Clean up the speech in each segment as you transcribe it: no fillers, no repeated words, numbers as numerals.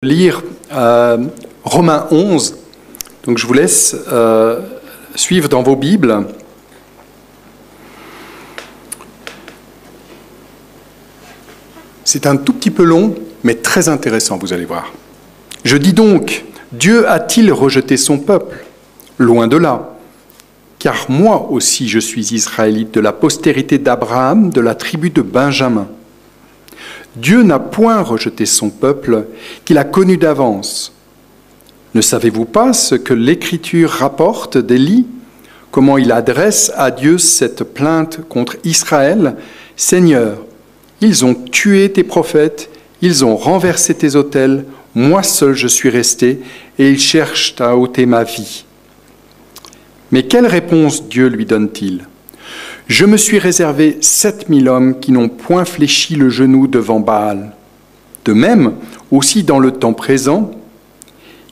Lire Romains 11, donc je vous laisse suivre dans vos Bibles. C'est un tout petit peu long, mais très intéressant, vous allez voir. Je dis donc, Dieu a-t-il rejeté son peuple? Loin de là. Car moi aussi je suis israélite, de la postérité d'Abraham, de la tribu de Benjamin. Dieu n'a point rejeté son peuple qu'il a connu d'avance. Ne savez-vous pas ce que l'Écriture rapporte d'Élie, comment il adresse à Dieu cette plainte contre Israël? Seigneur, ils ont tué tes prophètes, ils ont renversé tes autels, moi seul je suis resté, et ils cherchent à ôter ma vie. Mais quelle réponse Dieu lui donne-t-il? Je me suis réservé 7000 hommes qui n'ont point fléchi le genou devant Baal. De même, aussi dans le temps présent,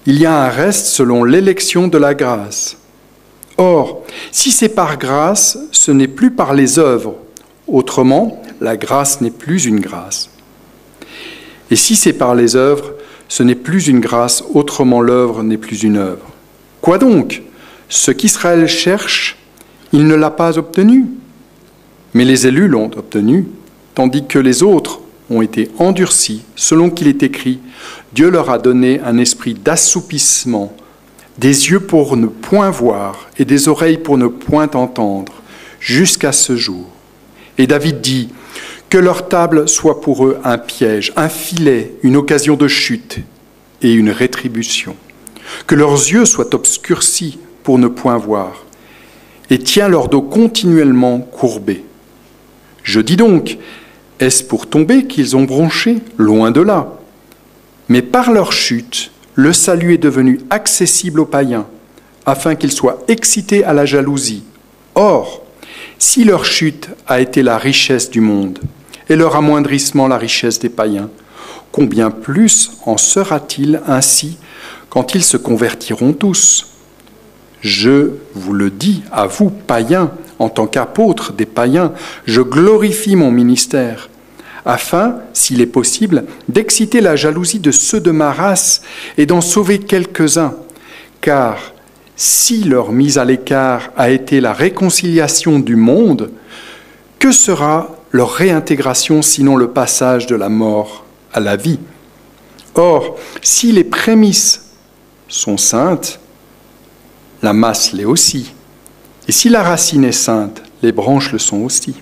il y a un reste selon l'élection de la grâce. Or, si c'est par grâce, ce n'est plus par les œuvres. Autrement, la grâce n'est plus une grâce. Et si c'est par les œuvres, ce n'est plus une grâce, autrement l'œuvre n'est plus une œuvre. Quoi donc? Ce qu'Israël cherche, il ne l'a pas obtenu. Mais les élus l'ont obtenu, tandis que les autres ont été endurcis, selon qu'il est écrit, Dieu leur a donné un esprit d'assoupissement, des yeux pour ne point voir et des oreilles pour ne point entendre, jusqu'à ce jour. Et David dit, que leur table soit pour eux un piège, un filet, une occasion de chute et une rétribution. Que leurs yeux soient obscurcis pour ne point voir, et tiens leur dos continuellement courbé. Je dis donc, est-ce pour tomber qu'ils ont bronché? Loin de là. Mais par leur chute, le salut est devenu accessible aux païens, afin qu'ils soient excités à la jalousie. Or, si leur chute a été la richesse du monde, et leur amoindrissement la richesse des païens, combien plus en sera-t-il ainsi quand ils se convertiront tous? Je vous le dis à vous, païens, en tant qu'apôtre des païens, je glorifie mon ministère, afin, s'il est possible, d'exciter la jalousie de ceux de ma race et d'en sauver quelques-uns. Car si leur mise à l'écart a été la réconciliation du monde, que sera leur réintégration sinon le passage de la mort à la vie? Or, si les prémices sont saintes, la masse l'est aussi. Et si la racine est sainte, les branches le sont aussi.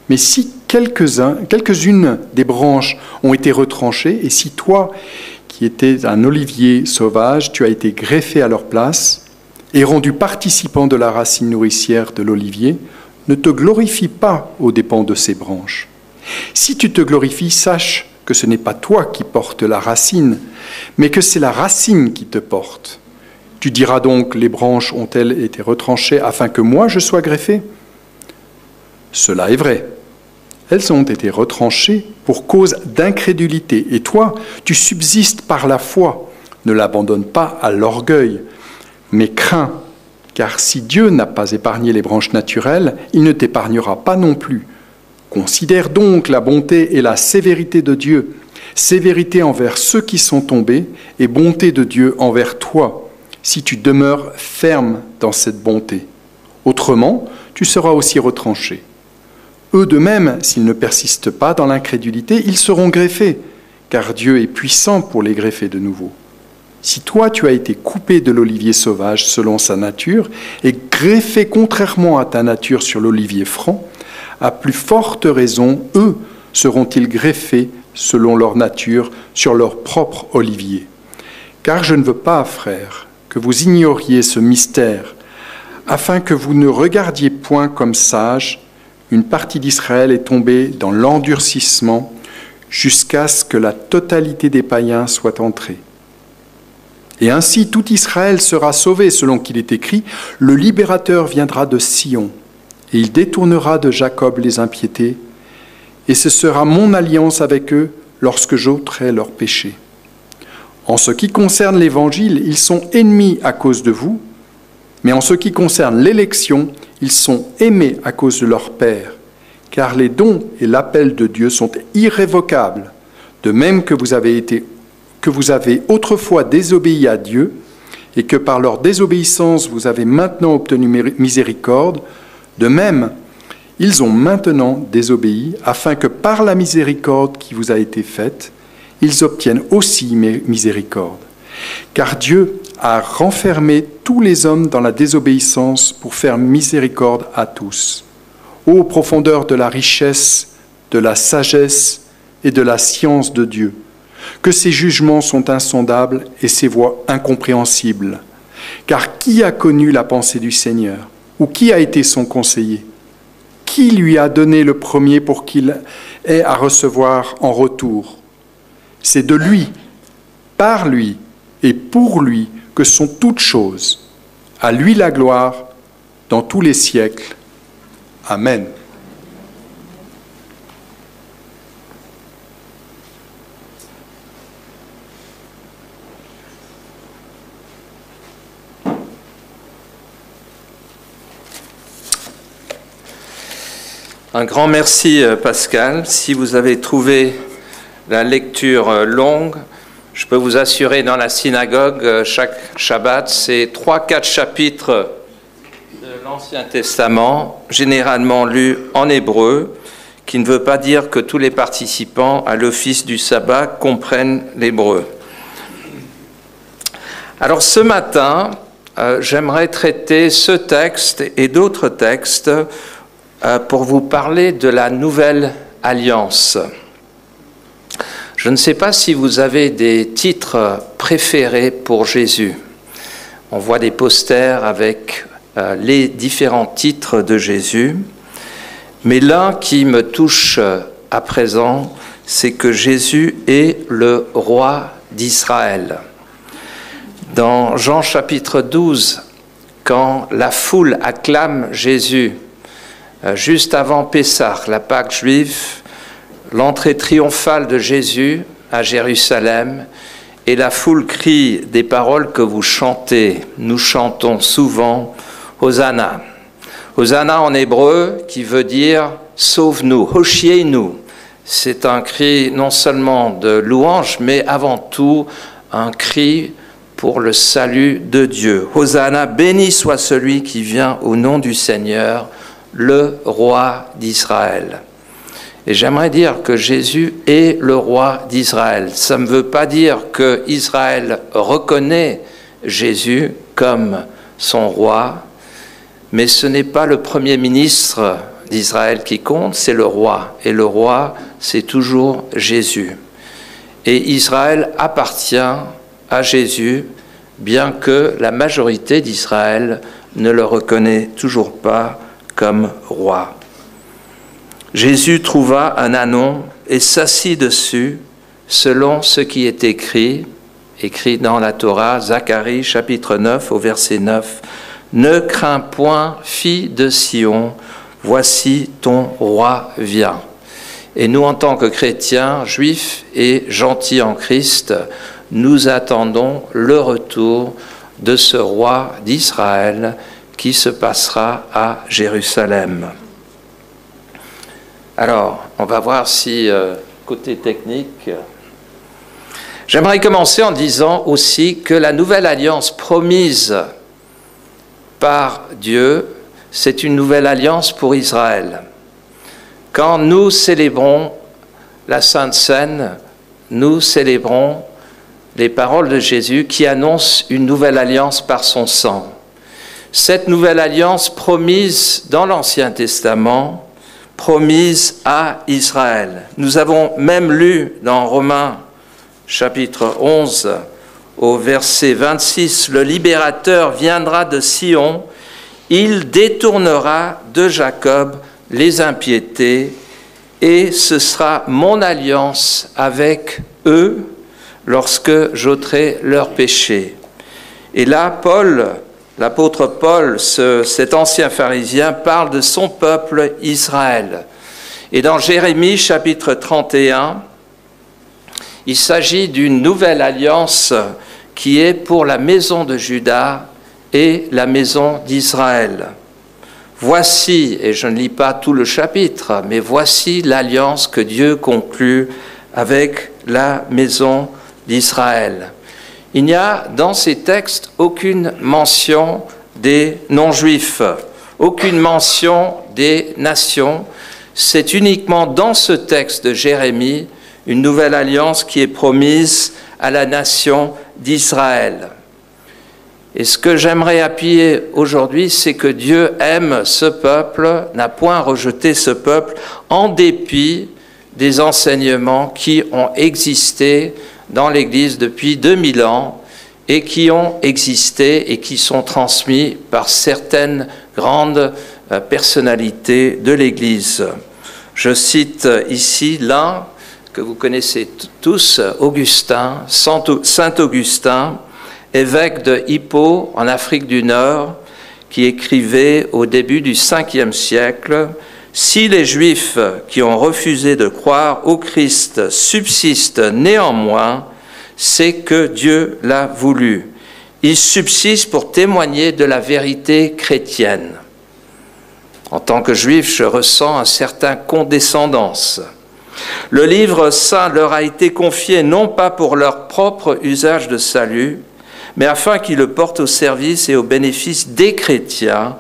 Mais si quelques-unes des branches ont été retranchées, et si toi, qui étais un olivier sauvage, tu as été greffé à leur place et rendu participant de la racine nourricière de l'olivier, ne te glorifie pas aux dépens de ces branches. Si tu te glorifies, sache que ce n'est pas toi qui portes la racine, mais que c'est la racine qui te porte. Tu diras donc, les branches ont-elles été retranchées afin que moi je sois greffé? Cela est vrai. Elles ont été retranchées pour cause d'incrédulité. Et toi, tu subsistes par la foi. Ne l'abandonne pas à l'orgueil, mais crains, car si Dieu n'a pas épargné les branches naturelles, il ne t'épargnera pas non plus. Considère donc la bonté et la sévérité de Dieu, sévérité envers ceux qui sont tombés et bonté de Dieu envers toi, si tu demeures ferme dans cette bonté. Autrement, tu seras aussi retranché. Eux de même, s'ils ne persistent pas dans l'incrédulité, ils seront greffés, car Dieu est puissant pour les greffer de nouveau. Si toi, tu as été coupé de l'olivier sauvage selon sa nature et greffé contrairement à ta nature sur l'olivier franc, à plus forte raison, eux seront-ils greffés selon leur nature sur leur propre olivier. Car je ne veux pas, frères, que vous ignoriez ce mystère, afin que vous ne regardiez point comme sages, une partie d'Israël est tombée dans l'endurcissement jusqu'à ce que la totalité des païens soit entrée. Et ainsi tout Israël sera sauvé, selon qu'il est écrit, le libérateur viendra de Sion, et il détournera de Jacob les impiétés, et ce sera mon alliance avec eux lorsque j'ôterai leurs péchés. En ce qui concerne l'Évangile, ils sont ennemis à cause de vous, mais en ce qui concerne l'élection, ils sont aimés à cause de leur Père, car les dons et l'appel de Dieu sont irrévocables, de même que vous avez été que vous avez autrefois désobéi à Dieu et que par leur désobéissance vous avez maintenant obtenu miséricorde, de même, ils ont maintenant désobéi afin que par la miséricorde qui vous a été faite, ils obtiennent aussi miséricorde. Car Dieu a renfermé tous les hommes dans la désobéissance pour faire miséricorde à tous. Ô profondeur de la richesse, de la sagesse et de la science de Dieu, que ses jugements sont insondables et ses voies incompréhensibles. Car qui a connu la pensée du Seigneur? Ou qui a été son conseiller? Qui lui a donné le premier pour qu'il ait à recevoir en retour? C'est de lui, par lui et pour lui que sont toutes choses. À lui la gloire dans tous les siècles. Amen. Un grand merci Pascal. Si vous avez trouvé la lecture longue, je peux vous assurer dans la synagogue, chaque Shabbat, c'est 3-4 chapitres de l'Ancien Testament, généralement lus en hébreu, qui ne veut pas dire que tous les participants à l'office du sabbat comprennent l'hébreu. Alors ce matin, j'aimerais traiter ce texte et d'autres textes pour vous parler de la Nouvelle Alliance. Je ne sais pas si vous avez des titres préférés pour Jésus. On voit des posters avec les différents titres de Jésus, mais l'un qui me touche à présent, c'est que Jésus est le roi d'Israël. Dans Jean chapitre 12, quand la foule acclame Jésus, juste avant Pessah, la Pâque juive, l'entrée triomphale de Jésus à Jérusalem, et la foule crie des paroles que vous chantez. Nous chantons souvent « Hosanna ». Hosanna en hébreu qui veut dire « sauve-nous »,« Hoshienu ». C'est un cri non seulement de louange, mais avant tout un cri pour le salut de Dieu. Hosanna, béni soit celui qui vient au nom du Seigneur, le roi d'Israël. Et j'aimerais dire que Jésus est le roi d'Israël. Ça ne veut pas dire que Israël reconnaît Jésus comme son roi, mais ce n'est pas le premier ministre d'Israël qui compte, c'est le roi. Et le roi, c'est toujours Jésus. Et Israël appartient à Jésus, bien que la majorité d'Israël ne le reconnaît toujours pas comme roi. Jésus trouva un ânon et s'assit dessus, selon ce qui est écrit dans la Torah, Zacharie chapitre 9 au verset 9. « Ne crains point, fille de Sion, voici ton roi vient. » Et nous, en tant que chrétiens, juifs et gentils en Christ, nous attendons le retour de ce roi d'Israël qui se passera à Jérusalem. Alors, on va voir si, côté technique, j'aimerais commencer en disant aussi que la nouvelle alliance promise par Dieu, c'est une nouvelle alliance pour Israël. Quand nous célébrons la Sainte Seine, nous célébrons les paroles de Jésus qui annoncent une nouvelle alliance par son sang. Cette nouvelle alliance promise dans l'Ancien Testament, promise à Israël. Nous avons même lu dans Romains chapitre 11 au verset 26, « Le libérateur viendra de Sion, il détournera de Jacob les impiétés, et ce sera mon alliance avec eux lorsque j'ôterai leurs péchés. » Et là, l'apôtre Paul, cet ancien pharisien, parle de son peuple Israël. Et dans Jérémie chapitre 31, il s'agit d'une nouvelle alliance qui est pour la maison de Juda et la maison d'Israël. Voici, et je ne lis pas tout le chapitre, mais voici l'alliance que Dieu conclut avec la maison d'Israël. Il n'y a dans ces textes aucune mention des non-juifs, aucune mention des nations. C'est uniquement dans ce texte de Jérémie une nouvelle alliance qui est promise à la nation d'Israël. Et ce que j'aimerais appuyer aujourd'hui, c'est que Dieu aime ce peuple, n'a point rejeté ce peuple, en dépit des enseignements qui ont existé dans l'Église depuis 2000 ans et qui ont existé et qui sont transmis par certaines grandes personnalités de l'Église. Je cite ici l'un que vous connaissez tous, Augustin, Saint Augustin, évêque de Hippo en Afrique du Nord, qui écrivait au début du 5e siècle « Si les Juifs qui ont refusé de croire au Christ subsistent néanmoins, c'est que Dieu l'a voulu. Ils subsistent pour témoigner de la vérité chrétienne. En tant que Juif, je ressens une certaine condescendance. Le livre saint leur a été confié non pas pour leur propre usage de salut, mais afin qu'ils le portent au service et au bénéfice des chrétiens,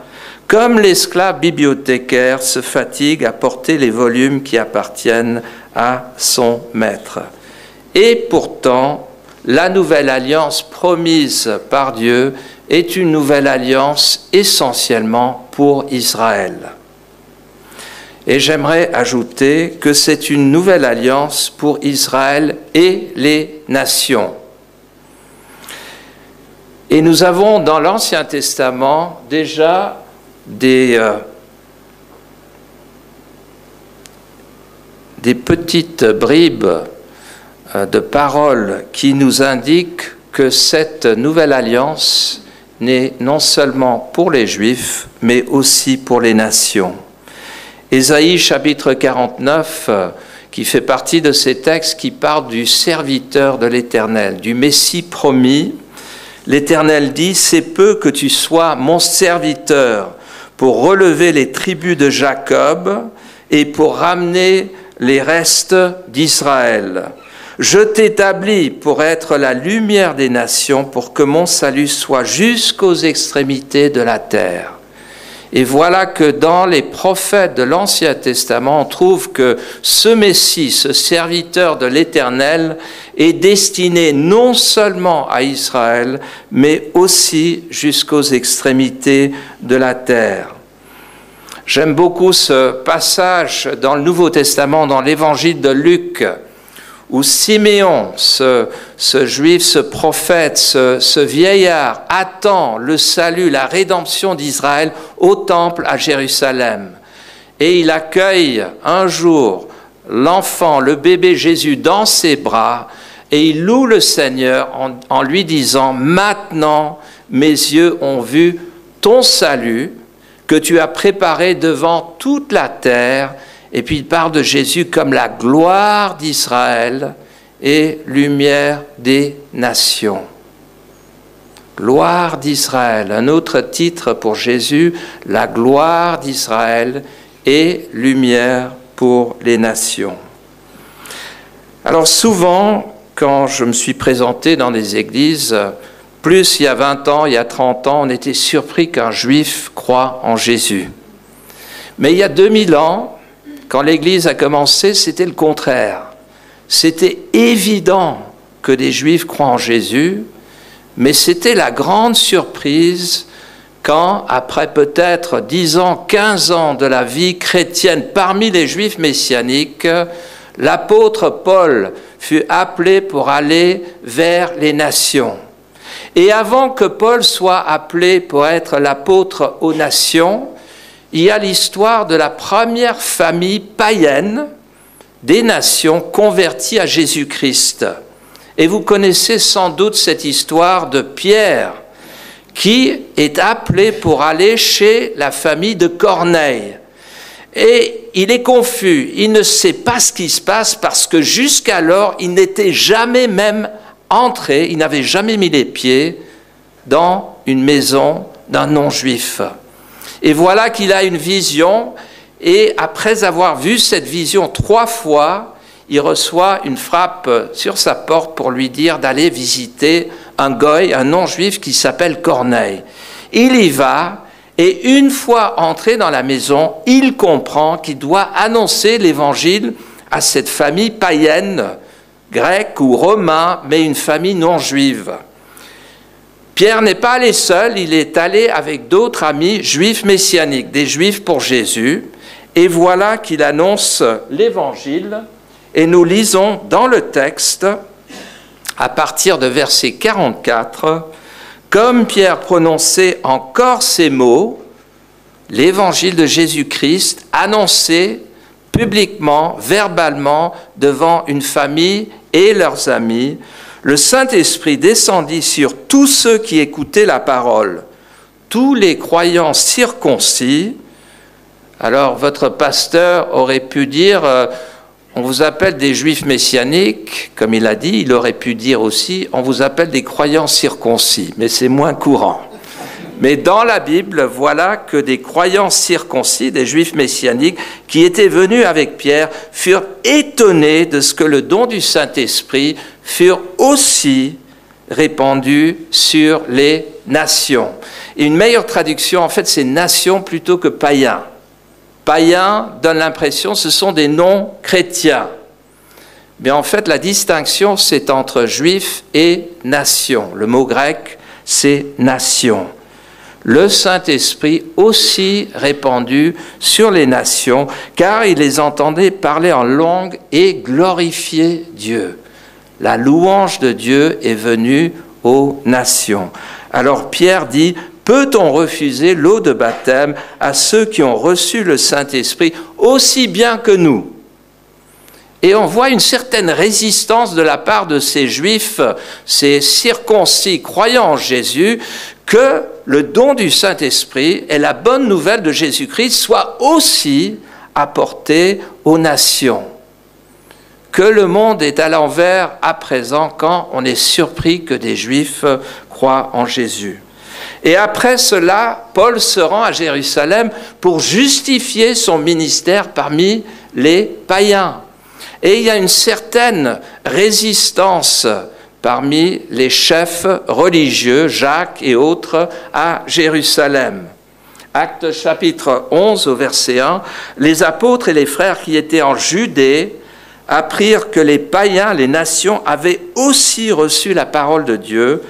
comme l'esclave bibliothécaire se fatigue à porter les volumes qui appartiennent à son maître. Et pourtant, la nouvelle alliance promise par Dieu est une nouvelle alliance essentiellement pour Israël. Et j'aimerais ajouter que c'est une nouvelle alliance pour Israël et les nations. Et nous avons dans l'Ancien Testament déjà des petites bribes de paroles qui nous indiquent que cette nouvelle alliance n'est non seulement pour les Juifs, mais aussi pour les nations. Ésaïe chapitre 49, qui fait partie de ces textes qui parlent du serviteur de l'Éternel, du Messie promis. L'Éternel dit « C'est peu que tu sois mon serviteur pour relever les tribus de Jacob et pour ramener les restes d'Israël. Je t'établis pour être la lumière des nations, pour que mon salut soit jusqu'aux extrémités de la terre. » Et voilà que dans les prophètes de l'Ancien Testament, on trouve que ce Messie, ce serviteur de l'Éternel, est destiné non seulement à Israël, mais aussi jusqu'aux extrémités de la terre. J'aime beaucoup ce passage dans le Nouveau Testament, dans l'Évangile de Luc, où Siméon, ce juif, ce prophète, ce vieillard, attend le salut, la rédemption d'Israël au temple à Jérusalem. Et il accueille un jour l'enfant, le bébé Jésus dans ses bras, et il loue le Seigneur en lui disant « Maintenant, mes yeux ont vu ton salut, que tu as préparé devant toute la terre. » Et puis il parle de Jésus comme la gloire d'Israël et lumière des nations. Gloire d'Israël, un autre titre pour Jésus, la gloire d'Israël et lumière pour les nations. Alors souvent, quand je me suis présenté dans des églises, plus il y a 20 ans, il y a 30 ans, on était surpris qu'un juif croie en Jésus. Mais il y a 2000 ans, quand l'Église a commencé, c'était le contraire. C'était évident que les Juifs croient en Jésus, mais c'était la grande surprise quand, après peut-être 10 ans, 15 ans de la vie chrétienne parmi les Juifs messianiques, l'apôtre Paul fut appelé pour aller vers les nations. Et avant que Paul soit appelé pour être l'apôtre aux nations, il y a l'histoire de la première famille païenne des nations converties à Jésus-Christ. Et vous connaissez sans doute cette histoire de Pierre, qui est appelé pour aller chez la famille de Corneille. Et il est confus, il ne sait pas ce qui se passe parce que jusqu'alors, il n'était jamais même entré, il n'avait jamais mis les pieds dans une maison d'un non-juif. Et voilà qu'il a une vision, et après avoir vu cette vision 3 fois, il reçoit une frappe sur sa porte pour lui dire d'aller visiter un goy, un non-juif qui s'appelle Corneille. Il y va, et une fois entré dans la maison, il comprend qu'il doit annoncer l'évangile à cette famille païenne, grecque ou romain, mais une famille non juive. Pierre n'est pas allé seul, il est allé avec d'autres amis juifs messianiques, des juifs pour Jésus, et voilà qu'il annonce l'évangile, et nous lisons dans le texte, à partir de verset 44, « Comme Pierre prononçait encore ces mots, l'évangile de Jésus-Christ annoncé publiquement, verbalement, devant une famille et leurs amis, le Saint-Esprit descendit sur tous ceux qui écoutaient la parole, tous les croyants circoncis. » Alors votre pasteur aurait pu dire on vous appelle des juifs messianiques, comme il a dit, il aurait pu dire aussi on vous appelle des croyants circoncis, mais c'est moins courant. Mais dans la Bible, voilà que des croyants circoncis, des juifs messianiques, qui étaient venus avec Pierre, furent étonnés de ce que le don du Saint-Esprit furent aussi répandus sur les nations. Et une meilleure traduction, en fait, c'est nations plutôt que païens. Païens donne l'impression ce sont des non-chrétiens. Mais en fait, la distinction, c'est entre juifs et nations. Le mot grec, c'est nation. Le Saint-Esprit aussi répandu sur les nations, car il les entendait parler en langue et glorifier Dieu. La louange de Dieu est venue aux nations. Alors Pierre dit, peut-on refuser l'eau de baptême à ceux qui ont reçu le Saint-Esprit aussi bien que nous ? Et on voit une certaine résistance de la part de ces Juifs, ces circoncis croyants en Jésus, que le don du Saint-Esprit et la bonne nouvelle de Jésus-Christ soient aussi apportés aux nations. Que le monde est à l'envers à présent quand on est surpris que des Juifs croient en Jésus. Et après cela, Paul se rend à Jérusalem pour justifier son ministère parmi les païens. Et il y a une certaine résistance parmi les chefs religieux, Jacques et autres, à Jérusalem. Actes chapitre 11 au verset 1, les apôtres et les frères qui étaient en Judée apprirent que les païens, les nations, avaient aussi reçu la parole de Dieu.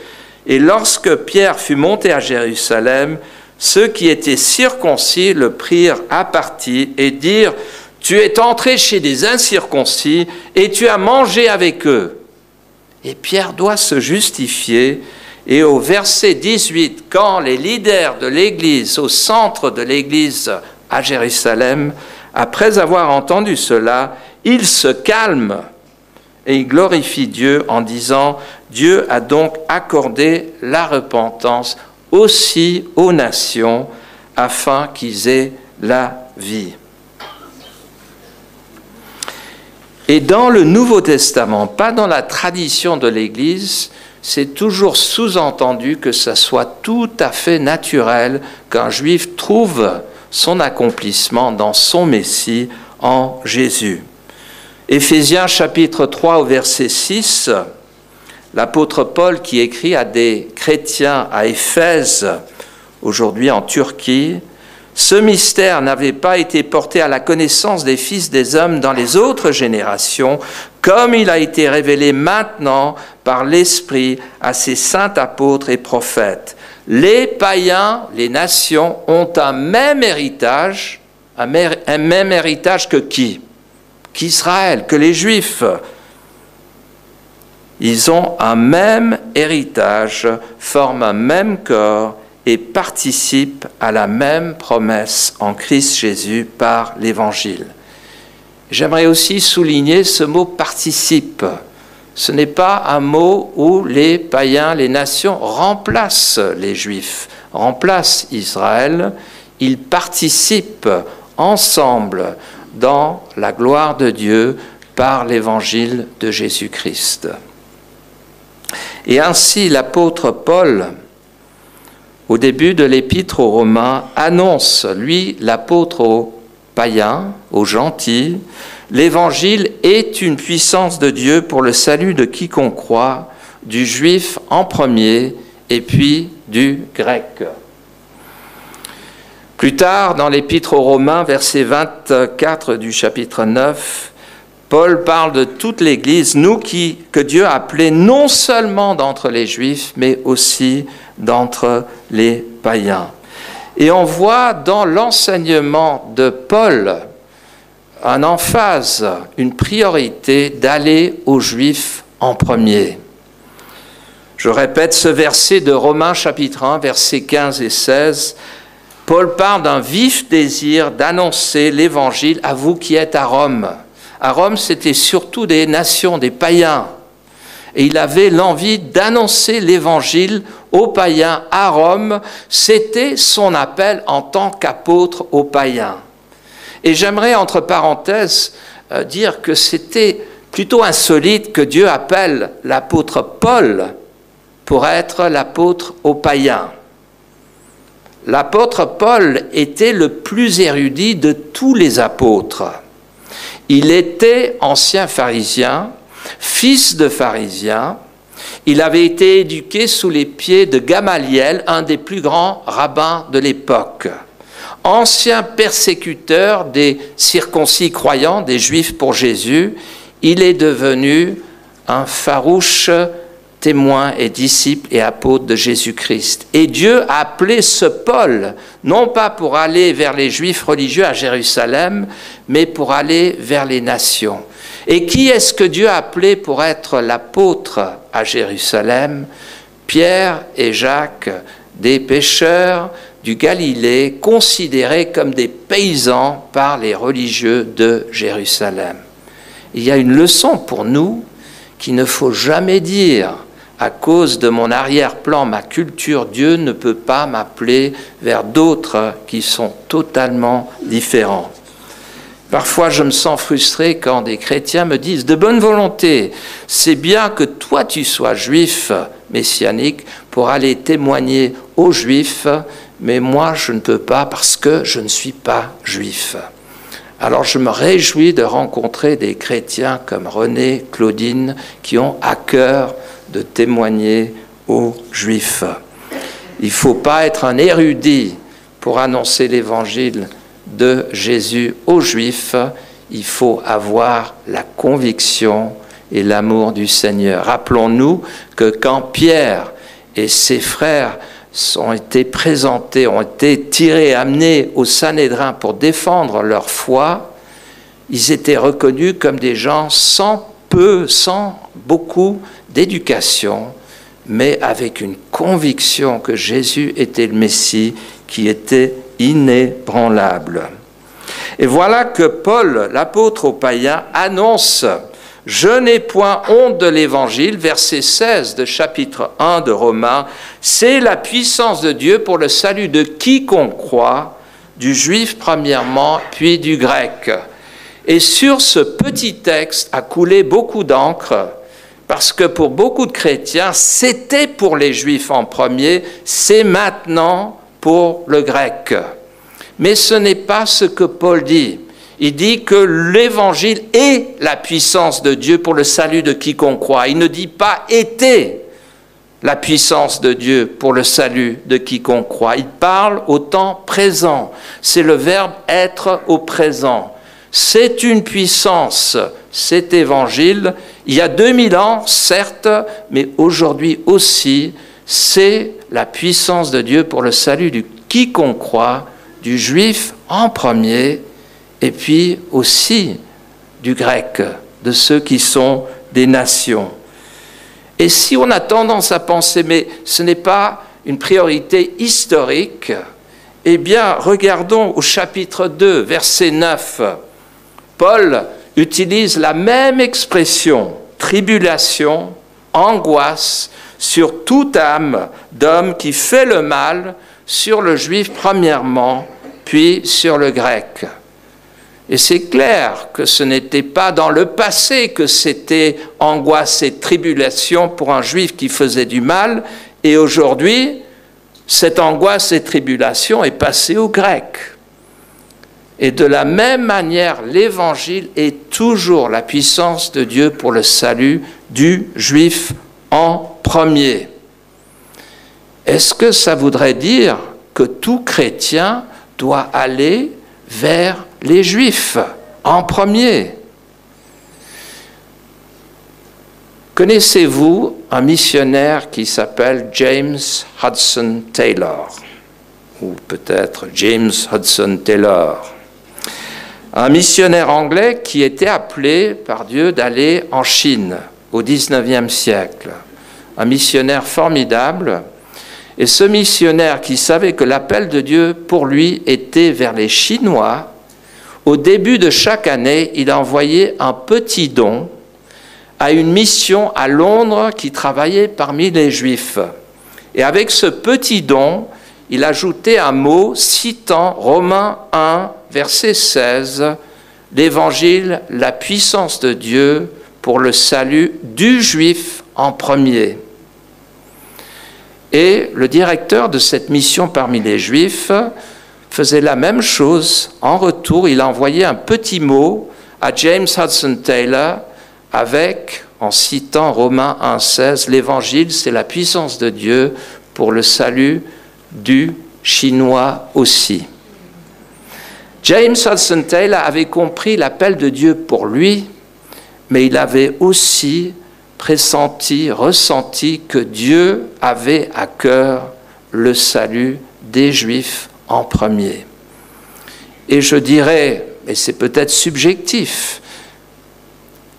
Et lorsque Pierre fut monté à Jérusalem, ceux qui étaient circoncis le prirent à partie et dirent « Tu es entré chez des incirconcis et tu as mangé avec eux. » Et Pierre doit se justifier. Et au verset 18, quand les leaders de l'Église, au centre de l'Église à Jérusalem, après avoir entendu cela, ils se calment et ils glorifient Dieu en disant « Dieu a donc accordé la repentance aussi aux nations afin qu'ils aient la vie. » Et dans le Nouveau Testament, pas dans la tradition de l'Église, c'est toujours sous-entendu que ça soit tout à fait naturel qu'un juif trouve son accomplissement dans son Messie en Jésus. Éphésiens chapitre 3 au verset 6, l'apôtre Paul qui écrit à des chrétiens à Éphèse, aujourd'hui en Turquie, « Ce mystère n'avait pas été porté à la connaissance des fils des hommes dans les autres générations, comme il a été révélé maintenant par l'Esprit à ses saints apôtres et prophètes. Les païens, les nations, ont un même héritage que qui ? Qu'Israël, que les Juifs. Ils ont un même héritage, forment un même corps et participent à la même promesse en Christ Jésus par l'Évangile. J'aimerais aussi souligner ce mot « participe ». Ce n'est pas un mot où les païens, les nations remplacent les Juifs, remplacent Israël. Ils participent ensemble dans la gloire de Dieu par l'Évangile de Jésus-Christ. Et ainsi, l'apôtre Paul, au début de l'épître aux Romains, annonce, lui, l'apôtre aux païens, aux gentils, L'Évangile est une puissance de Dieu pour le salut de quiconque croit, du juif en premier et puis du grec. Plus tard, dans l'Épître aux Romains, verset 24 du chapitre 9, Paul parle de toute l'Église, nous que Dieu a appelés non seulement d'entre les Juifs, mais aussi d'entre les païens. Et on voit dans l'enseignement de Paul une emphase, une priorité d'aller aux Juifs en premier. Je répète ce verset de Romains chapitre 1, versets 15 et 16. Paul parle d'un vif désir d'annoncer l'Évangile à vous qui êtes à Rome. À Rome, c'était surtout des nations, des païens. Et il avait l'envie d'annoncer l'Évangile aux païens à Rome. C'était son appel en tant qu'apôtre aux païens. Et j'aimerais, entre parenthèses, dire que c'était plutôt insolite que Dieu appelle l'apôtre Paul pour être l'apôtre aux païens. L'apôtre Paul était le plus érudit de tous les apôtres. Il était ancien pharisien, fils de pharisien. Il avait été éduqué sous les pieds de Gamaliel, un des plus grands rabbins de l'époque. Ancien persécuteur des circoncis croyants, des Juifs pour Jésus, il est devenu un farouche témoin et disciple et apôtre de Jésus-Christ. Et Dieu a appelé ce Paul, non pas pour aller vers les Juifs religieux à Jérusalem, mais pour aller vers les nations. Et qui est-ce que Dieu a appelé pour être l'apôtre à Jérusalem? Pierre et Jacques, des pêcheurs du Galilée, considérés comme des paysans par les religieux de Jérusalem. Il y a une leçon pour nous qu'il ne faut jamais dire à cause de mon arrière-plan, ma culture, Dieu ne peut pas m'appeler vers d'autres qui sont totalement différents. Parfois, je me sens frustré quand des chrétiens me disent de bonne volonté, c'est bien que toi tu sois juif messianique pour aller témoigner aux juifs, mais moi je ne peux pas parce que je ne suis pas juif. Alors je me réjouis de rencontrer des chrétiens comme René, Claudine, qui ont à cœur de témoigner aux Juifs. Il ne faut pas être un érudit pour annoncer l'évangile de Jésus aux Juifs. Il faut avoir la conviction et l'amour du Seigneur. Rappelons-nous que quand Pierre et ses frères ont été présentés, ont été tirés, amenés au Sanhédrin pour défendre leur foi, ils étaient reconnus comme des gens sans beaucoup d'éducation, mais avec une conviction que Jésus était le Messie qui était inébranlable. Et voilà que Paul, l'apôtre aux païens, annonce « Je n'ai point honte de l'Évangile », verset 16 de chapitre 1 de Romains, « C'est la puissance de Dieu pour le salut de quiconque croit, du juif premièrement, puis du grec. » Et sur ce petit texte a coulé beaucoup d'encre, parce que pour beaucoup de chrétiens, c'était pour les Juifs en premier, c'est maintenant pour le grec. Mais ce n'est pas ce que Paul dit. Il dit que l'Évangile est la puissance de Dieu pour le salut de quiconque croit. Il ne dit pas « était » la puissance de Dieu pour le salut de quiconque croit. Il parle au temps présent. C'est le verbe « être » au présent. C'est une puissance, cet évangile. Il y a 2000 ans, certes, mais aujourd'hui aussi, c'est la puissance de Dieu pour le salut de quiconque croit, du juif en premier, et puis aussi du grec, de ceux qui sont des nations. Et si on a tendance à penser, mais ce n'est pas une priorité historique, eh bien, regardons au chapitre 2, verset 9. Paul utilise la même expression, tribulation, angoisse, sur toute âme d'homme qui fait le mal, sur le juif premièrement, puis sur le grec. Et c'est clair que ce n'était pas dans le passé que c'était angoisse et tribulation pour un juif qui faisait du mal, et aujourd'hui, cette angoisse et tribulation est passée au grec. Et de la même manière, l'Évangile est toujours la puissance de Dieu pour le salut du Juif en premier. Est-ce que ça voudrait dire que tout chrétien doit aller vers les Juifs en premier? Connaissez-vous un missionnaire qui s'appelle James Hudson Taylor? Ou peut-être James Hudson Taylor. Un missionnaire anglais qui était appelé par Dieu d'aller en Chine au XIXe siècle. Un missionnaire formidable. Et ce missionnaire qui savait que l'appel de Dieu pour lui était vers les Chinois, au début de chaque année, il a envoyé un petit don à une mission à Londres qui travaillait parmi les Juifs. Et avec ce petit don, il ajoutait un mot citant Romains 1, verset 16, l'Évangile, la puissance de Dieu pour le salut du Juif en premier. Et le directeur de cette mission parmi les Juifs faisait la même chose. En retour, il a envoyé un petit mot à James Hudson Taylor avec, en citant Romains 1, 16, l'Évangile, c'est la puissance de Dieu pour le salut du Chinois aussi. James Hudson Taylor avait compris l'appel de Dieu pour lui, mais il avait aussi pressenti, ressenti que Dieu avait à cœur le salut des Juifs en premier. Et je dirais, et c'est peut-être subjectif,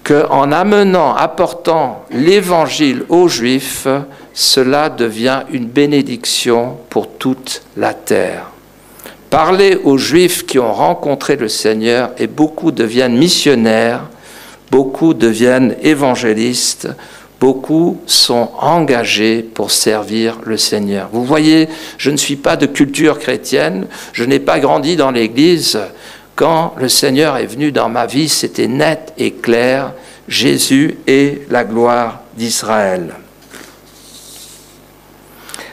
qu'en apportant l'Évangile aux Juifs, cela devient une bénédiction pour toute la terre. Parler aux Juifs qui ont rencontré le Seigneur, et beaucoup deviennent missionnaires, beaucoup deviennent évangélistes, beaucoup sont engagés pour servir le Seigneur. Vous voyez, je ne suis pas de culture chrétienne, je n'ai pas grandi dans l'Église. Quand le Seigneur est venu dans ma vie, c'était net et clair, Jésus est la gloire d'Israël.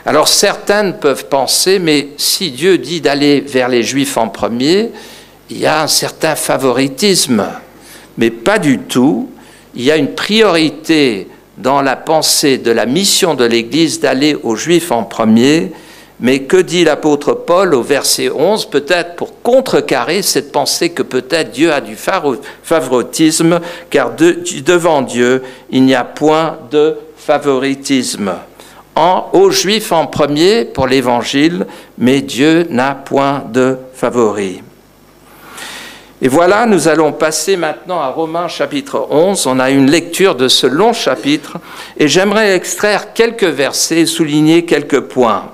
Alors certains peuvent penser, mais si Dieu dit d'aller vers les Juifs en premier, il y a un certain favoritisme. Mais pas du tout. Il y a une priorité dans la pensée de la mission de l'Église d'aller aux Juifs en premier. Mais que dit l'apôtre Paul au verset 11, peut-être pour contrecarrer cette pensée que peut-être Dieu a du favoritisme, car devant Dieu, il n'y a point de favoritisme. Aux Juifs en premier pour l'Évangile, mais Dieu n'a point de favoris. Et voilà, nous allons passer maintenant à Romains chapitre 11. On a une lecture de ce long chapitre et j'aimerais extraire quelques versets et souligner quelques points.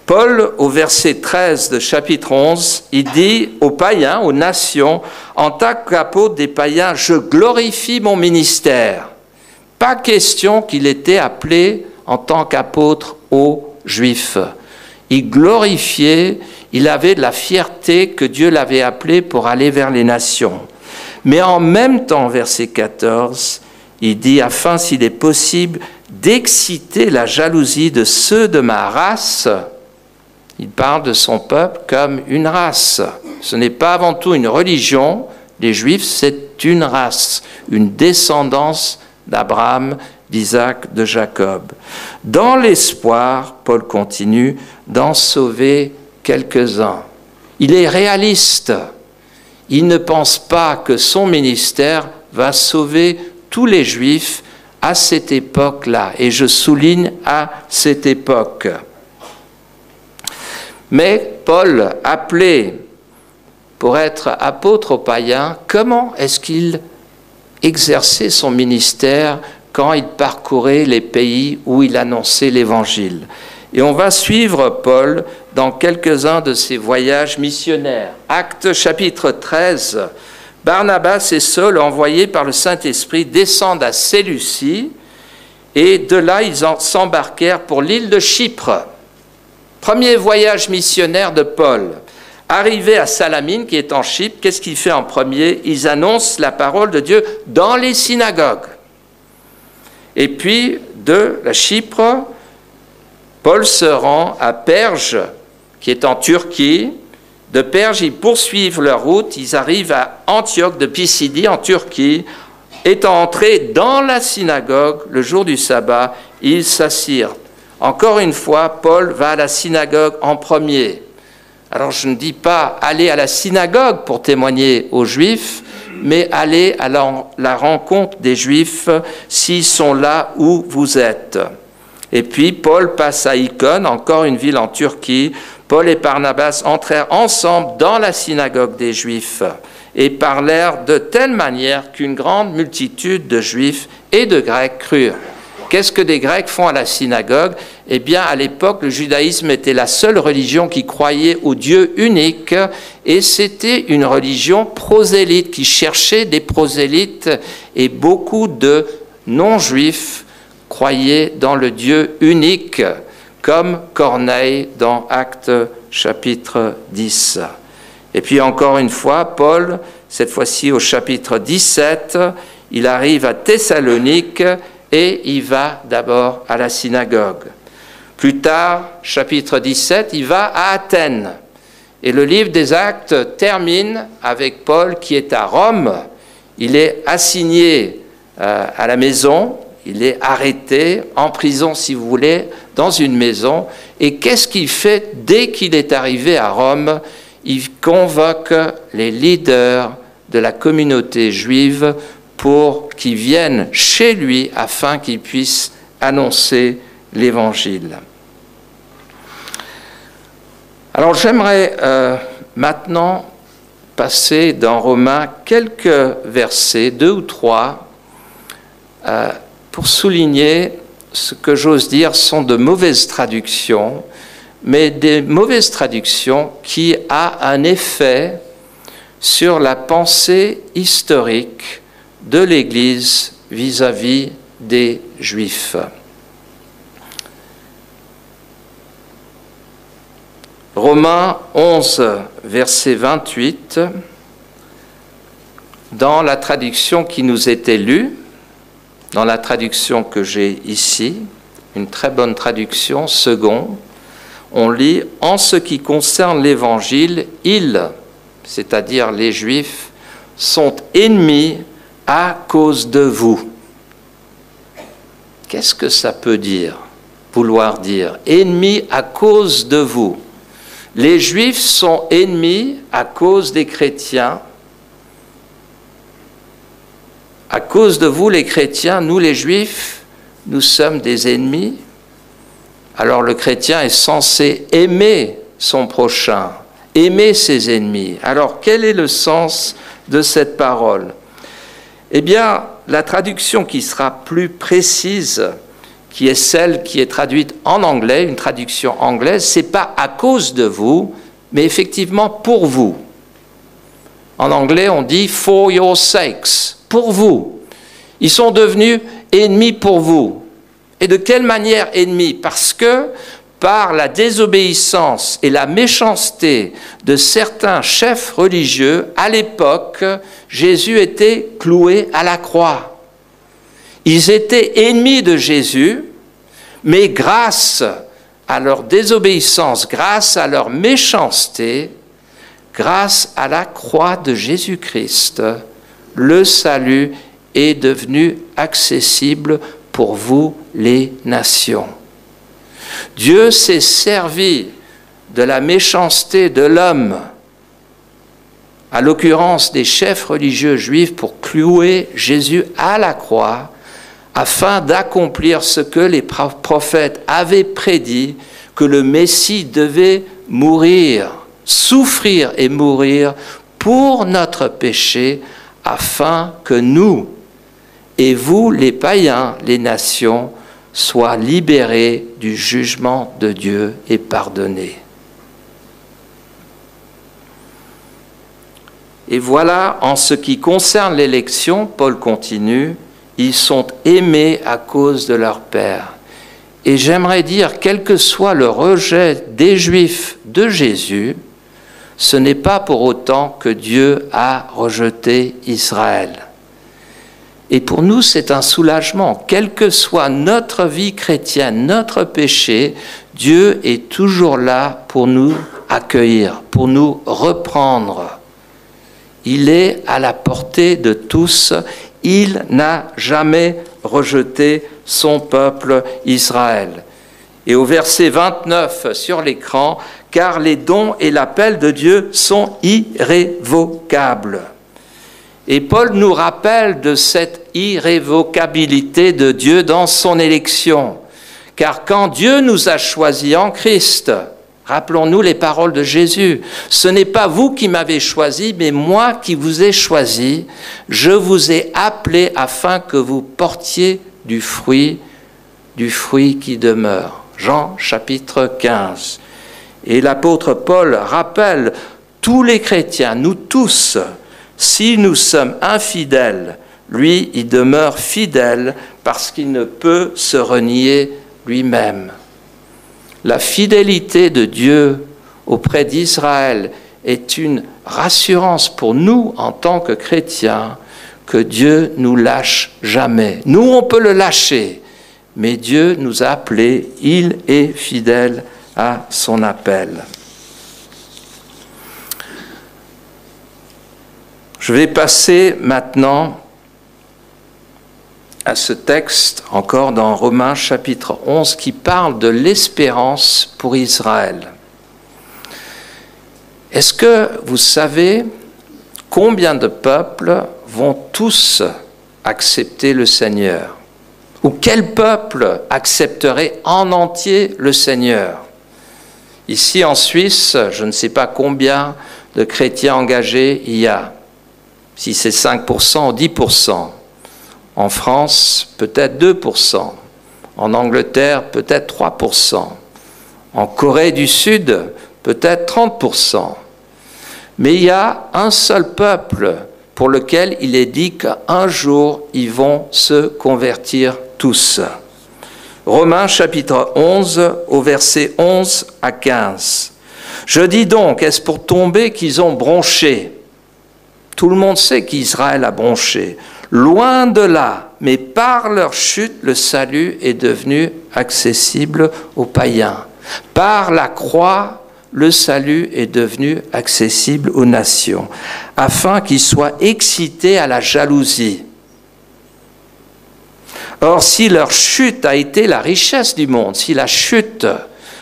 Paul, au verset 13 de chapitre 11, il dit aux païens, aux nations, « En tant qu'apôtre des païens, je glorifie mon ministère. » Pas question qu'il était appelé en tant qu'apôtre aux Juifs. Il glorifiait, il avait de la fierté que Dieu l'avait appelé pour aller vers les nations. Mais en même temps, verset 14, il dit « Afin, s'il est possible, d'exciter la jalousie de ceux de ma race », il parle de son peuple comme une race. Ce n'est pas avant tout une religion. Les Juifs, c'est une race, une descendance d'Abraham, d'Isaac, de Jacob. Dans l'espoir, Paul continue, d'en sauver quelques-uns. Il est réaliste. Il ne pense pas que son ministère va sauver tous les Juifs à cette époque-là. Et je souligne à cette époque. Mais Paul, appelé pour être apôtre aux païens, comment est-ce qu'il exerçait son ministère quand il parcourait les pays où il annonçait l'Évangile? Et on va suivre Paul dans quelques-uns de ses voyages missionnaires. Actes chapitre 13, Barnabas et Saul, envoyés par le Saint-Esprit, descendent à Séleucie et de là ils s'embarquèrent pour l'île de Chypre. Premier voyage missionnaire de Paul. Arrivé à Salamine, qui est en Chypre, qu'est-ce qu'il fait en premier? Ils annoncent la parole de Dieu dans les synagogues. Et puis, de la Chypre, Paul se rend à Perge, qui est en Turquie. De Perge, ils poursuivent leur route, ils arrivent à Antioche de Pisidie, en Turquie. Étant entrés dans la synagogue le jour du sabbat, ils s'assirent. Encore une fois, Paul va à la synagogue en premier. Alors je ne dis pas aller à la synagogue pour témoigner aux Juifs, mais aller à la rencontre des Juifs s'ils sont là où vous êtes. Et puis Paul passe à Icône, encore une ville en Turquie. Paul et Barnabas entrèrent ensemble dans la synagogue des Juifs et parlèrent de telle manière qu'une grande multitude de Juifs et de Grecs crurent. Qu'est-ce que des Grecs font à la synagogue? Eh bien, à l'époque, le judaïsme était la seule religion qui croyait au Dieu unique, et c'était une religion prosélyte, qui cherchait des prosélytes, et beaucoup de non-juifs croyaient dans le Dieu unique, comme Corneille dans Actes chapitre 10. Et puis encore une fois, Paul, cette fois-ci au chapitre 17, il arrive à Thessalonique, et il va d'abord à la synagogue. Plus tard, chapitre 17, il va à Athènes. Et le livre des Actes termine avec Paul qui est à Rome. Il est assigné à la maison, il est arrêté, en prison si vous voulez, dans une maison. Et qu'est-ce qu'il fait dès qu'il est arrivé à Rome? Il convoque les leaders de la communauté juive pour qu'ils viennent chez lui afin qu'ils puissent annoncer l'Évangile. Alors j'aimerais maintenant passer dans Romains quelques versets, 2 ou 3, pour souligner ce que j'ose dire sont de mauvaises traductions, mais des mauvaises traductions qui ont un effet sur la pensée historique de l'Église vis-à-vis des Juifs. Romains 11, verset 28, dans la traduction qui nous était lue, dans la traduction que j'ai ici, une très bonne traduction, second, on lit « En ce qui concerne l'Évangile, ils, c'est-à-dire les Juifs, sont ennemis à cause de vous. » Qu'est-ce que ça peut dire, vouloir dire? Ennemis à cause de vous. Les Juifs sont ennemis à cause des chrétiens. À cause de vous, les chrétiens, nous les Juifs, nous sommes des ennemis. Alors le chrétien est censé aimer son prochain, aimer ses ennemis. Alors quel est le sens de cette parole? Eh bien, la traduction qui sera plus précise, qui est celle qui est traduite en anglais, une traduction anglaise, c'est pas à cause de vous, mais effectivement pour vous. En anglais, on dit for your sakes, pour vous. Ils sont devenus ennemis pour vous. Et de quelle manière ennemis? Parce que par la désobéissance et la méchanceté de certains chefs religieux, à l'époque, Jésus était cloué à la croix. Ils étaient ennemis de Jésus, mais grâce à leur désobéissance, grâce à leur méchanceté, grâce à la croix de Jésus-Christ, le salut est devenu accessible pour vous, les nations. Dieu s'est servi de la méchanceté de l'homme, à l'occurrence des chefs religieux juifs, pour clouer Jésus à la croix, afin d'accomplir ce que les prophètes avaient prédit, que le Messie devait mourir, souffrir et mourir pour notre péché, afin que nous et vous, les païens, les nations, soient libérés du jugement de Dieu et pardonnés. Et voilà, en ce qui concerne l'élection, Paul continue, ils sont aimés à cause de leur Père. Et j'aimerais dire, quel que soit le rejet des Juifs de Jésus, ce n'est pas pour autant que Dieu a rejeté Israël. Et pour nous, c'est un soulagement. Quelle que soit notre vie chrétienne, notre péché, Dieu est toujours là pour nous accueillir, pour nous reprendre. Il est à la portée de tous. Il n'a jamais rejeté son peuple Israël. Et au verset 29 sur l'écran, « Car les dons et l'appel de Dieu sont irrévocables. » Et Paul nous rappelle de cette irrévocabilité de Dieu dans son élection. Car quand Dieu nous a choisis en Christ, rappelons-nous les paroles de Jésus, « Ce n'est pas vous qui m'avez choisi, mais moi qui vous ai choisi. Je vous ai appelé afin que vous portiez du fruit qui demeure. » Jean chapitre 15. Et l'apôtre Paul rappelle tous les chrétiens, nous tous, si nous sommes infidèles, lui, il demeure fidèle parce qu'il ne peut se renier lui-même. La fidélité de Dieu auprès d'Israël est une rassurance pour nous en tant que chrétiens que Dieu nous lâche jamais. Nous, on peut le lâcher, mais Dieu nous a appelés, il est fidèle à son appel. Je vais passer maintenant à ce texte, encore dans Romains chapitre 11, qui parle de l'espérance pour Israël. Est-ce que vous savez combien de peuples vont tous accepter le Seigneur? Ou quel peuple accepterait en entier le Seigneur? Ici en Suisse, je ne sais pas combien de chrétiens engagés il y a. Si c'est 5% ou 10%. En France, peut-être 2%. En Angleterre, peut-être 3%. En Corée du Sud, peut-être 30%. Mais il y a un seul peuple pour lequel il est dit qu'un jour, ils vont se convertir tous. Romains chapitre 11, au verset 11 à 15. « Je dis donc, est-ce pour tomber qu'ils ont bronché ?» Tout le monde sait qu'Israël a bronché. Loin de là, mais par leur chute, le salut est devenu accessible aux païens. Par la croix, le salut est devenu accessible aux nations, afin qu'ils soient excités à la jalousie. Or, si leur chute a été la richesse du monde, si la chute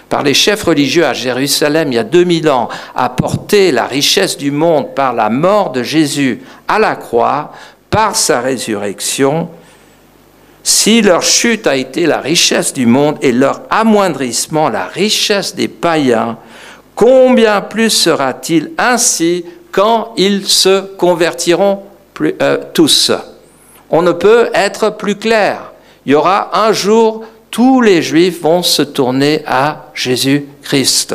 par les chefs religieux à Jérusalem il y a 2000 ans a porté la richesse du monde par la mort de Jésus à la croix, par sa résurrection, si leur chute a été la richesse du monde et leur amoindrissement la richesse des païens, combien plus sera-t-il ainsi quand ils se convertiront tous? On ne peut être plus clair. Il y aura un jour, tous les Juifs vont se tourner à Jésus-Christ.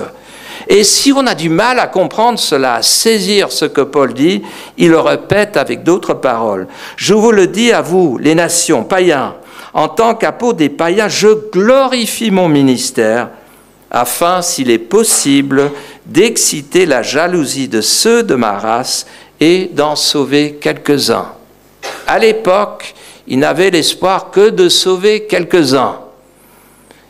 Et si on a du mal à comprendre cela, à saisir ce que Paul dit, il le répète avec d'autres paroles. « Je vous le dis à vous, les nations, païens, en tant qu'apôtre des païens, je glorifie mon ministère, afin, s'il est possible, d'exciter la jalousie de ceux de ma race et d'en sauver quelques-uns. » À l'époque, il n'avait l'espoir que de sauver quelques-uns.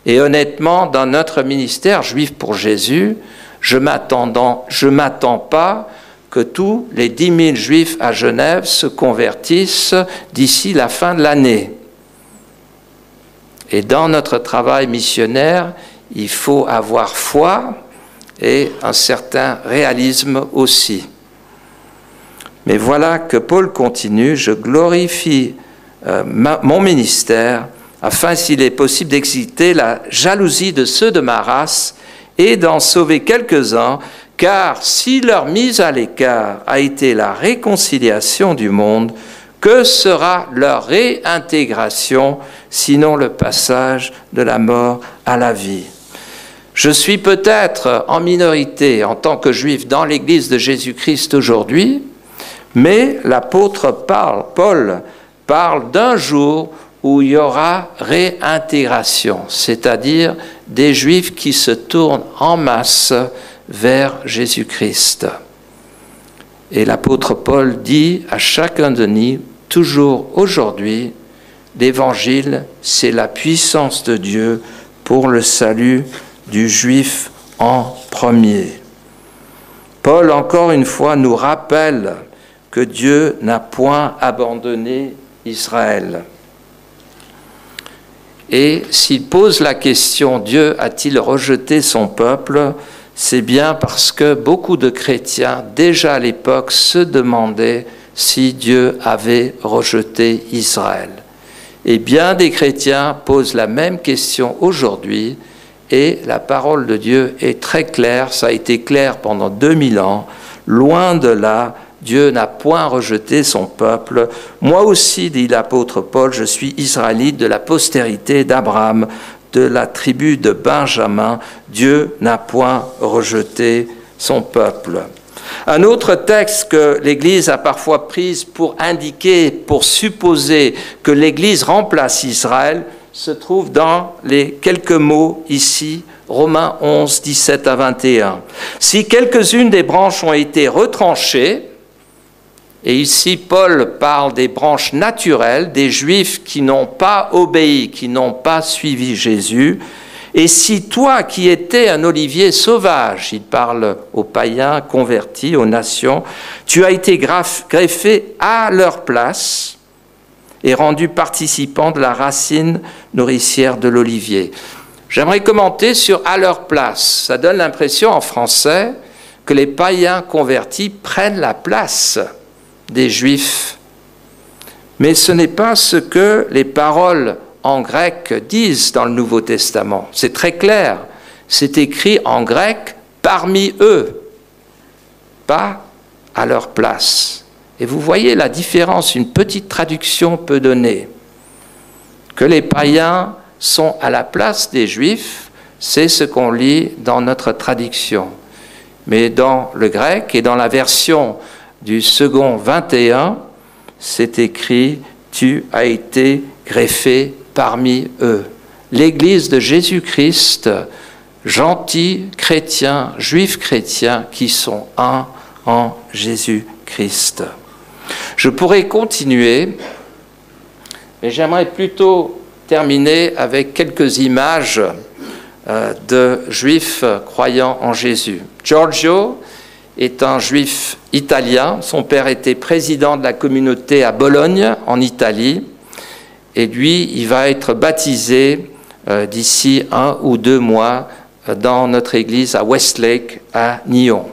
Et honnêtement, dans notre ministère juif pour Jésus, je ne m'attends pas que tous les 10 000 juifs à Genève se convertissent d'ici la fin de l'année. Et dans notre travail missionnaire, il faut avoir foi et un certain réalisme aussi. Mais voilà que Paul continue, « Je glorifie mon ministère, afin, s'il est possible, d'exciter la jalousie de ceux de ma race et d'en sauver quelques-uns, car si leur mise à l'écart a été la réconciliation du monde, que sera leur réintégration, sinon le passage de la mort à la vie ?» Je suis peut-être en minorité en tant que juif dans l'Église de Jésus-Christ aujourd'hui, mais l'apôtre Paul parle d'un jour où il y aura réintégration, c'est-à-dire des Juifs qui se tournent en masse vers Jésus-Christ. Et l'apôtre Paul dit à chacun de nous, toujours aujourd'hui, l'Évangile, c'est la puissance de Dieu pour le salut du Juif en premier. Paul, encore une fois, nous rappelle que Dieu n'a point abandonné Israël. Et s'il pose la question « Dieu a-t-il rejeté son peuple ?», c'est bien parce que beaucoup de chrétiens, déjà à l'époque, se demandaient si Dieu avait rejeté Israël. Et bien des chrétiens posent la même question aujourd'hui, et la parole de Dieu est très claire, ça a été clair pendant 2000 ans, loin de là, Dieu n'a point rejeté son peuple. Moi aussi, dit l'apôtre Paul, je suis israélite de la postérité d'Abraham, de la tribu de Benjamin. Dieu n'a point rejeté son peuple. Un autre texte que l'Église a parfois pris pour indiquer, pour supposer que l'Église remplace Israël, se trouve dans les quelques mots ici, Romains 11, 17 à 21. Si quelques-unes des branches ont été retranchées, et ici Paul parle des branches naturelles, des Juifs qui n'ont pas obéi, qui n'ont pas suivi Jésus, et si toi qui étais un olivier sauvage, il parle aux païens convertis, aux nations, tu as été greffé à leur place et rendu participant de la racine nourricière de l'olivier. J'aimerais commenter sur « à leur place ». Ça donne l'impression en français que les païens convertis prennent la place des Juifs. Mais ce n'est pas ce que les paroles en grec disent dans le Nouveau Testament. C'est très clair. C'est écrit en grec « parmi eux », pas « à leur place ». Et vous voyez la différence, une petite traduction peut donner. Que les païens sont à la place des Juifs, c'est ce qu'on lit dans notre traduction. Mais dans le grec et dans la version du second 21, c'est écrit « tu as été greffé parmi eux ». L'Église de Jésus-Christ, gentils chrétiens, juifs chrétiens, qui sont un en Jésus-Christ. Je pourrais continuer, mais j'aimerais plutôt terminer avec quelques images de juifs croyant en Jésus. Giorgio est un juif italien. Son père était président de la communauté à Bologne, en Italie. Et lui, il va être baptisé d'ici 1 ou 2 mois dans notre église à Westlake, à Nyon.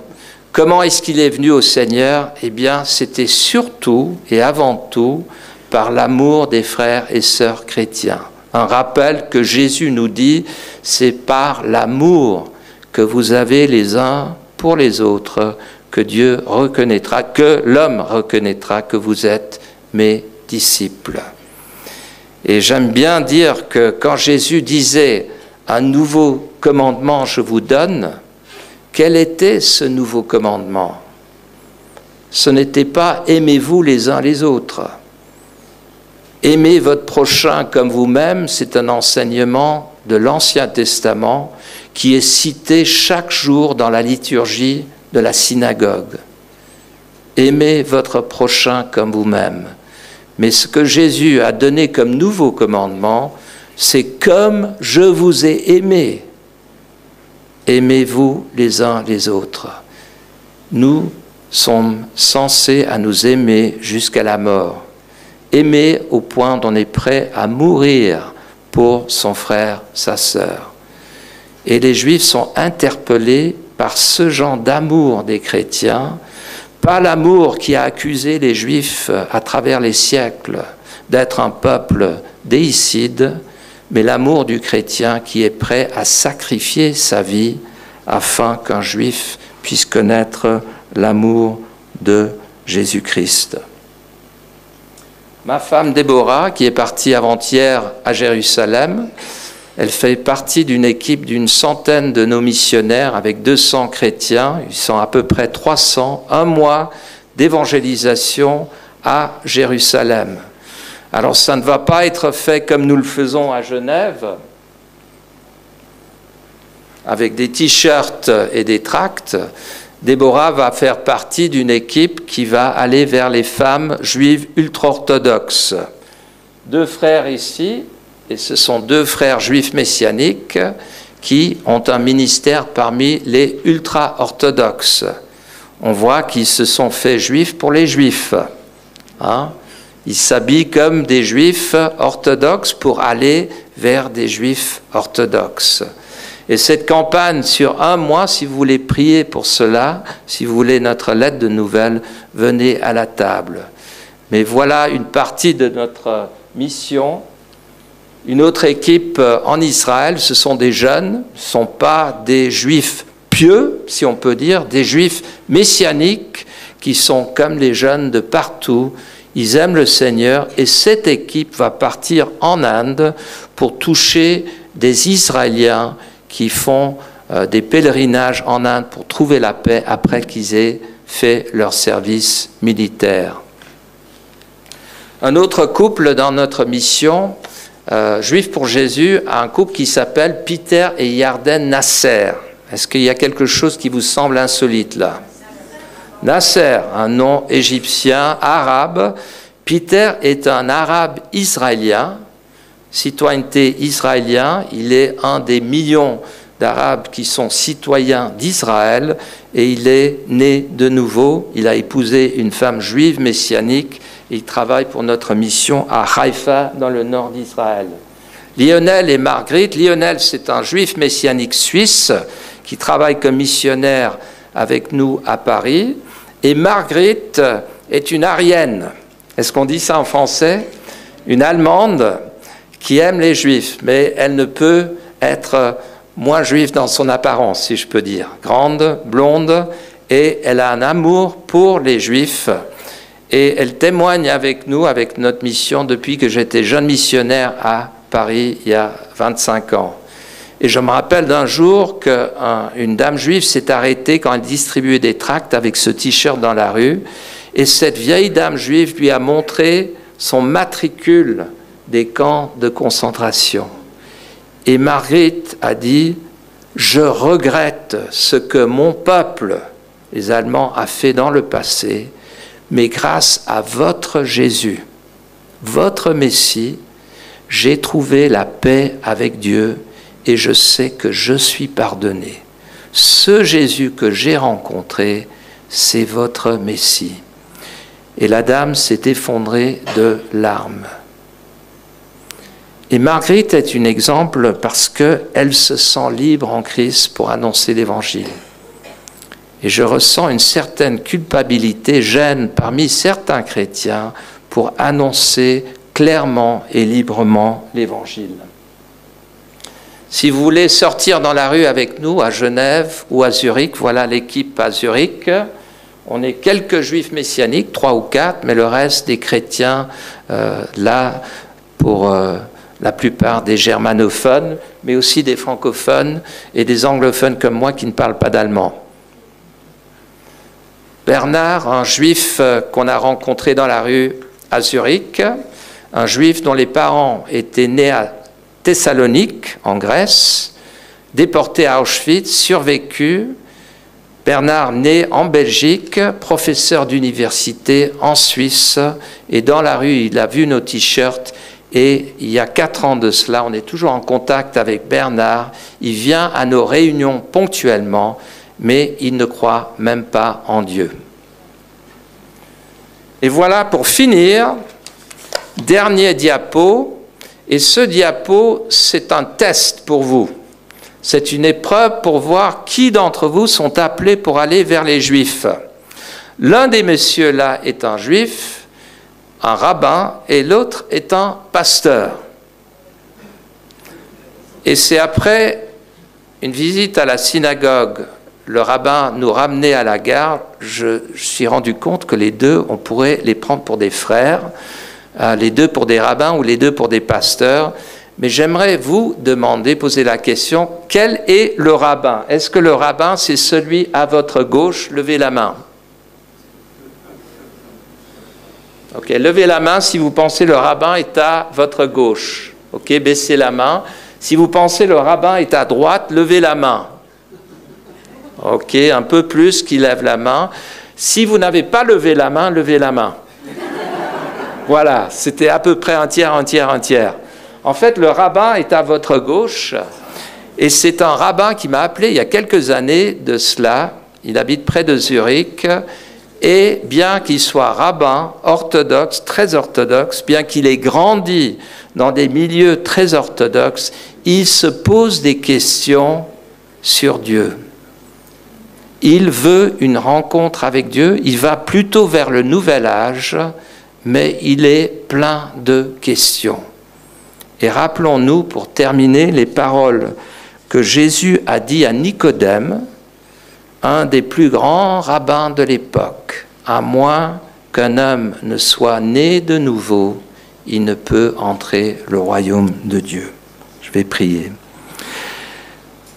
Comment est-ce qu'il est venu au Seigneur? Eh bien, c'était surtout et avant tout par l'amour des frères et sœurs chrétiens. Un rappel que Jésus nous dit, c'est par l'amour que vous avez les uns pour les autres que Dieu reconnaîtra, que l'homme reconnaîtra que vous êtes mes disciples. Et j'aime bien dire que quand Jésus disait « un nouveau commandement je vous donne », quel était ce nouveau commandement? Ce n'était pas « aimez-vous les uns les autres ». Aimez votre prochain comme vous-même, c'est un enseignement de l'Ancien Testament qui est cité chaque jour dans la liturgie de la synagogue. Aimez votre prochain comme vous-même. Mais ce que Jésus a donné comme nouveau commandement, c'est comme je vous ai aimé. Aimez-vous les uns les autres. Nous sommes censés à nous aimer jusqu'à la mort. Aimer au point d'on est prêt à mourir pour son frère, sa sœur. Et les Juifs sont interpellés par ce genre d'amour des chrétiens, pas l'amour qui a accusé les Juifs à travers les siècles d'être un peuple déicide, mais l'amour du chrétien qui est prêt à sacrifier sa vie afin qu'un Juif puisse connaître l'amour de Jésus-Christ. Ma femme Déborah, qui est partie avant-hier à Jérusalem, elle fait partie d'une équipe d'une centaine de nos missionnaires avec 200 chrétiens, ils sont à peu près 300, un mois d'évangélisation à Jérusalem. Alors ça ne va pas être fait comme nous le faisons à Genève, avec des t-shirts et des tracts. Déborah va faire partie d'une équipe qui va aller vers les femmes juives ultra-orthodoxes. 2 frères ici, et ce sont 2 frères juifs messianiques qui ont un ministère parmi les ultra-orthodoxes. on voit qu'ils se sont faits juifs pour les juifs. Hein? Ils s'habillent comme des juifs orthodoxes pour aller vers des juifs orthodoxes. Et cette campagne sur 1 mois, si vous voulez prier pour cela, si vous voulez notre lettre de nouvelles, venez à la table. Mais voilà une partie de notre mission. Une autre équipe en Israël, ce sont des jeunes, ce ne sont pas des juifs pieux, si on peut dire, des juifs messianiques qui sont comme les jeunes de partout. Ils aiment le Seigneur et cette équipe va partir en Inde pour toucher des Israéliens qui font des pèlerinages en Inde pour trouver la paix après qu'ils aient fait leur service militaire. Un autre couple dans notre mission, Juifs pour Jésus, a un couple qui s'appelle Peter et Yarden Nasser. Est-ce qu'il y a quelque chose qui vous semble insolite là? Nasser, un nom égyptien, arabe. Peter est un arabe israélien, citoyenneté israélien. Il est un des millions d'Arabes qui sont citoyens d'Israël et il est né de nouveau. Il a épousé une femme juive messianique et il travaille pour notre mission à Haïfa dans le nord d'Israël. Lionel et Marguerite. Lionel, c'est un juif messianique suisse qui travaille comme missionnaire avec nous à Paris. Et Marguerite est une Arienne. Est-ce qu'on dit ça en français? Une Allemande qui aime les Juifs, mais elle ne peut être moins juive dans son apparence, si je peux dire. Grande, blonde, et elle a un amour pour les Juifs. Et elle témoigne avec nous, avec notre mission, depuis que j'étais jeune missionnaire à Paris, il y a 25 ans. Et je me rappelle d'un jour qu'une dame juive s'est arrêtée quand elle distribuait des tracts avec ce t-shirt dans la rue. Et cette vieille dame juive lui a montré son matricule des camps de concentration. Et Marguerite a dit « Je regrette ce que mon peuple, les Allemands, a fait dans le passé, mais grâce à votre Jésus, votre Messie, j'ai trouvé la paix avec Dieu. Et je sais que je suis pardonné. Ce Jésus que j'ai rencontré, c'est votre Messie. » Et la dame s'est effondrée de larmes. Et Marguerite est un exemple parce qu'elle se sent libre en Christ pour annoncer l'Évangile. Et je ressens une certaine culpabilité, gêne parmi certains chrétiens pour annoncer clairement et librement l'Évangile. Si vous voulez sortir dans la rue avec nous à Genève ou à Zurich, voilà l'équipe à Zurich. On est quelques juifs messianiques, 3 ou 4, mais le reste des chrétiens, là, pour la plupart des germanophones, mais aussi des francophones et des anglophones comme moi qui ne parlent pas d'allemand. Bernard, un juif qu'on a rencontré dans la rue à Zurich, un juif dont les parents étaient nés à Thessalonique, en Grèce, déporté à Auschwitz, survécu. Bernard, né en Belgique, professeur d'université en Suisse, et dans la rue, il a vu nos t-shirts, et il y a 4 ans de cela, on est toujours en contact avec Bernard. Il vient à nos réunions ponctuellement, mais il ne croit même pas en Dieu. Et voilà, pour finir, dernier diapo. Et ce diapo, c'est un test pour vous. C'est une épreuve pour voir qui d'entre vous sont appelés pour aller vers les Juifs. L'un des messieurs là est un Juif, un rabbin, et l'autre est un pasteur. Et c'est après une visite à la synagogue, le rabbin nous ramenait à la gare, je suis rendu compte que les deux, on pourrait les prendre pour des frères, les deux pour des rabbins ou les deux pour des pasteurs. Mais j'aimerais vous demander, poser la question, quel est le rabbin? Est-ce que le rabbin, c'est celui à votre gauche? Levez la main. Ok, levez la main si vous pensez le rabbin est à votre gauche. Ok, baissez la main. Si vous pensez le rabbin est à droite, levez la main. Ok, un peu plus qui lève la main. Si vous n'avez pas levé la main, levez la main. Voilà, c'était à peu près un tiers, un tiers, un tiers. En fait, le rabbin est à votre gauche et c'est un rabbin qui m'a appelé il y a quelques années de cela il habite près de Zurich, et bien qu'il soit rabbin, orthodoxe, très orthodoxe, bien qu'il ait grandi dans des milieux très orthodoxes, il se pose des questions sur Dieu. Il veut une rencontre avec Dieu, il va plutôt vers le nouvel âge, mais il est plein de questions. Et rappelons-nous, pour terminer, les paroles que Jésus a dites à Nicodème, un des plus grands rabbins de l'époque. À moins qu'un homme ne soit né de nouveau, il ne peut entrer le royaume de Dieu. Je vais prier.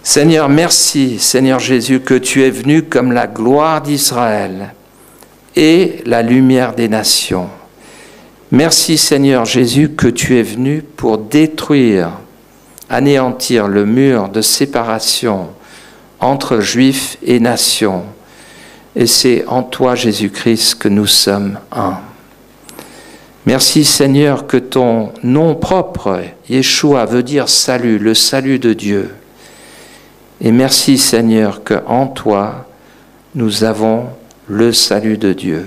Seigneur, merci, Seigneur Jésus, que tu es venu comme la gloire d'Israël et la lumière des nations. Merci, Seigneur Jésus, que tu es venu pour détruire, anéantir le mur de séparation entre Juifs et nations. Et c'est en toi, Jésus-Christ, que nous sommes un. Merci, Seigneur, que ton nom propre, Yeshua, veut dire salut, le salut de Dieu. Et merci, Seigneur, qu'en toi, nous avons le salut de Dieu.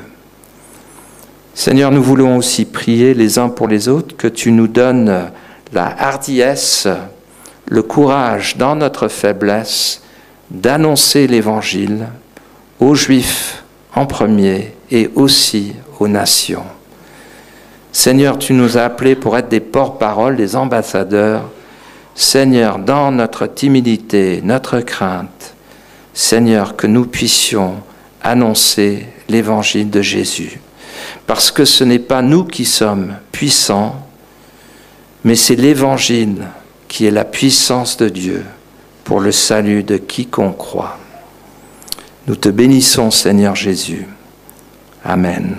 Seigneur, nous voulons aussi prier les uns pour les autres, que tu nous donnes la hardiesse, le courage dans notre faiblesse, d'annoncer l'Évangile aux Juifs en premier et aussi aux nations. Seigneur, tu nous as appelés pour être des porte-paroles, des ambassadeurs. Seigneur, dans notre timidité, notre crainte, Seigneur, que nous puissions annoncer l'Évangile de Jésus. Parce que ce n'est pas nous qui sommes puissants, mais c'est l'Évangile qui est la puissance de Dieu pour le salut de quiconque croit. Nous te bénissons, Seigneur Jésus. Amen.